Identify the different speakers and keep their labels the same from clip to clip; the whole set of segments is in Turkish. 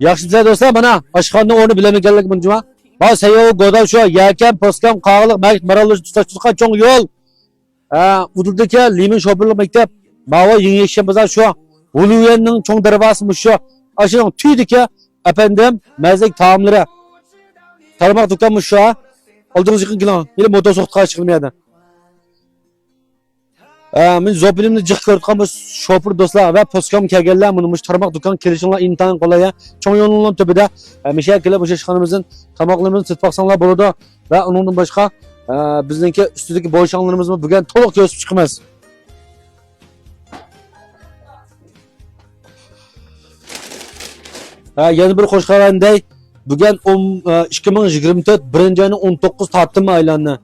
Speaker 1: Yaxshi do'stlar, mana oshxonaning o'rni bilameganlik bunjuma. Ba sayo go'dal shu yakan, poskam, qog'liq, maktab maralaj tutashga cho'ng yo'l. Uduldagi Limin shopirlik maktab, Mava Yengekşen bazar şu. Uluyenning cho'ng darvozasi shu. Ashuning tuydiki efendim mazlik taomlari. Tarmoq do'kon shu. Oldingizga yaqin keling. Meni motor so'qitga chiqilmaydi. Men zopilimni jiq ko'rgan bu shopir do'stlar va poskam kelganlar buni mush tarmoq do'kon kelishinglar intan qolay. Cho'ng yo'lning tubida mishaklar o'sha ishxonamizning tamoqlarimizni sotmoqsanlar bo'ladi va undan boshqa bizningki ustidagi bo'yshonlarimizni bugun to'liq ko'rsatib chiqamiz. Yana bir xo'sh xabarday bugun 2024 birinchi oyning 19 tartib aylanni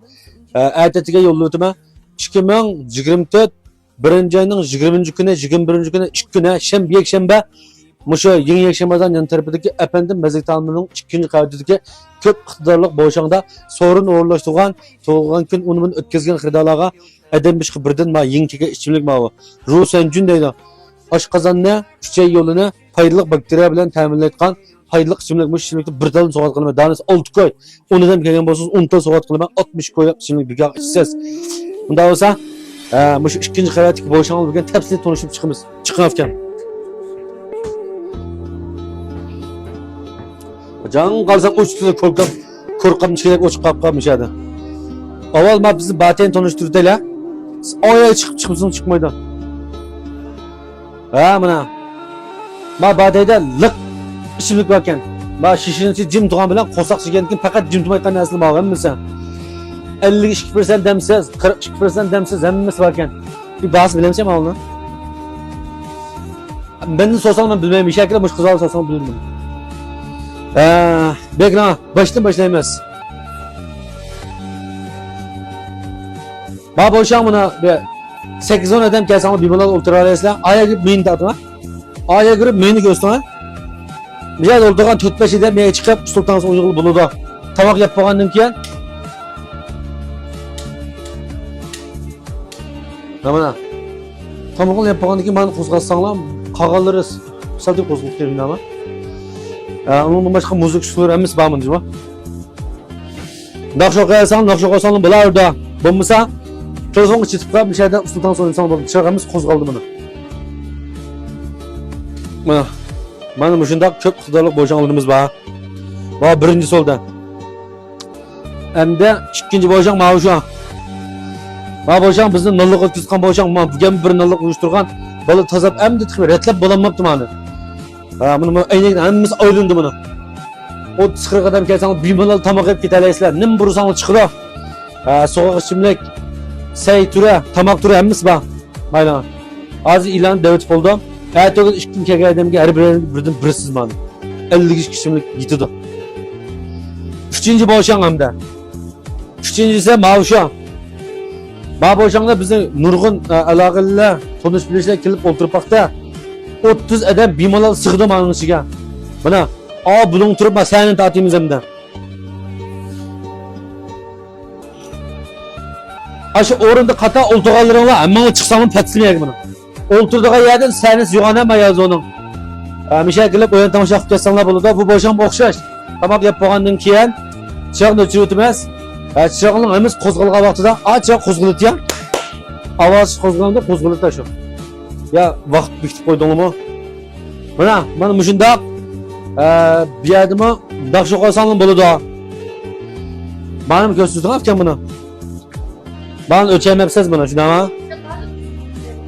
Speaker 1: ertasiga yo'lga o'taman. 2024 birinchi oyning 20 kuni, 21 kuni 2 kuni shanba, yakshanba mushu Yangi Yakshanbadan yan tarafidagi efendim mazlik ta'mirining 2-chi qavatidagi ko'p iqtidorli bo'shangda sovrin o'rinlashtirgan tug'ilgan kun uni o'tkazgan xaridorlarga adam bishqi birdan ma yengkiga ichimlik ma Rusanjun deydi. Oshqozonni, uchay yo'lini foydali bakteriya bilan ta'minlaydigan foydali ichimlik mush ichimlikni bir talim so'g'at qilaman. Danasi 6 koy. Unidan kelgan bo'lsangiz 10 ta so'g'at qilaman. 60 koy ichimlik birga ichsiz. Bunda bo'lsa, mush 2-chi qavatdagi bo'shanglar bilan tafsil tanishib chiqamiz. Chiqing ekan. Can qalsam uçtuda korkam çilek uçup kalkmışadı. Aval ma bizi baten tanıştırdılar. Aya çıkıp çıkmaydı. Mana. Ma bateyde lık işimlik varken. Ma şişinin cim tuğan bilen kosak şişenkin fakat cim tuğmayken nesli bağım mısın? 52% demsiz, 42% demsiz hemmimiz varken. Bir bahs bilemsem onu. Ben de sorsam ben bilmem. Bir şekilde muş kızarlı sorsam bilmem. Bekle başlayamaz. Bana boşan buna 8-10 adam gelse ama bir bunlar ultraresler aya girip meyini tatma. Aya girip meyini gösterme. Bir yerde olduğundan 4-5 adam meyini çıkıp sultansı uygun buludu. Tamak yapmagandım ki. Tamam. Tamakını yapmagandım ki bana kozgazsanlar kağalları sadece kozgazlık derim ama. Onun başka müzik şuları emis bağımın cıva. Nakşo koyarsan bula orada. Bulmasa, telefonu çıtıp bir şeyden sultan sonra insan buldu. Dışarı kozgaldı bunu. Bana müşündak çok kıdarlık boşanlarımız var. Bana birinci solda. Hem de ikinci boşan mavi şu an. Bana boşan bizim nallık ötüzkan boşan. Bugün bir nallık uyuşturgan. Balı tazap hem de tıkır etlep bulanmaptı bana. Bunu aynı hemmimiz oylandı bunu. O çıkır kadar kelsen bimalal tamak hep gitaleysler. Nim burusanlı çıkıra. Soğuk içimlik, sey türe, tamak türe hemmimiz ba. Baylan. Az ilan devlet oldu. Evet o 2 kere adamga her birden birisiz bana. 50 kişilik yitidu. 3-ci boşan hamda. 3-ci mavşan. Ba boşanda bizim nurgun alaqalılar, tanış bilişler kelip oturupaqda. 30 adam bimalal sığdı manın içiga. Bana, bunun turupma senin tatimiz hemde. Aşı orunda kata oltuğalarınla amma çıksamın petsilmeyek bunu. Olturduğu yerden seniz yuğanama yazı onun. Mişakilip oyun tamaşa kutlasanlar buluda bu boşan okşaş. Tamam yapağandın kiyen, çırakını çürütmez. Çırakının hemiz kozgalığa vaxtıda, çırak kozgulut ya. Avaz kozgulanda kozgulut da şu. Ya vaqt bitib qo'ydingmi? Mana mushundaq bir yerdimi daqsho qolsanlar bo'ladi. Mana ko'rsatib ekan buni. Bana o'lchamayapsiz buni, shunami?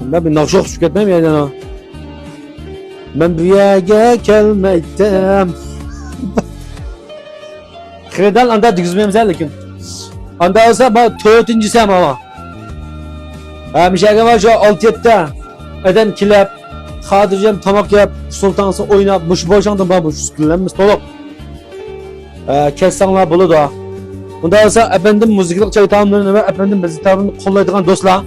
Speaker 1: Ben bir naqsho tushib ketmayman yana. Men bu yerga kelmaydim. Xiridan anda digizmaymiz lekin. Anda olsa bu 4-chi ama. Mishaga shu 6-7 ta adam kilab, Kadircem tamak yap, sultansı oynap, muş boşandım ben bu şüsküllenmiş toluk. Kessanlar bulu da. Bunda olsa efendim müziklik çay tamamlarını ve efendim bizi tarzını kollaydıgan dostlar.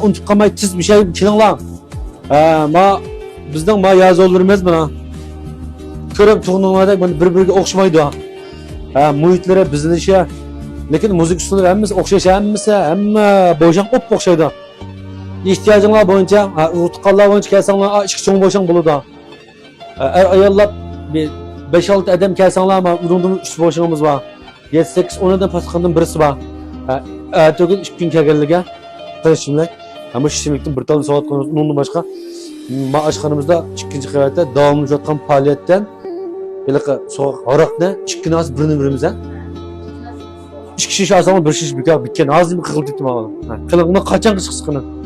Speaker 1: Unutup kalmayı tiz bir şey kilinglar. Bizden yazı olurmaz buna. Körüp tuğunlarda birbirine okşamaydı. Muhitlere bizden işe. Lekin müzik üstünleri hemmimiz okşayış hem boşan okşaydı. İhtiyacınlar boyunca, unutukallar boyunca kelsanlar, işki çoğun boşan bulu da. Ayarlap bir 5-6 adam kelsanlar ama urunduğumuz 3 boşluğumuz var. 7-8-10 adam paskandan birisi var. Ertesi 2 gün kelgenliğe taşımlar. Ama şimdilikten bir tane saat konusu ondan başka aşkınımızda 2. kıyafette devamlı yatkan faaliyetten böyle soğuk harakne 2 az birimize 2 kişi şahsama bir şiş büker bitken ağzımı kıkıldı ettim ama. Kılığına kaçan kız kıskını.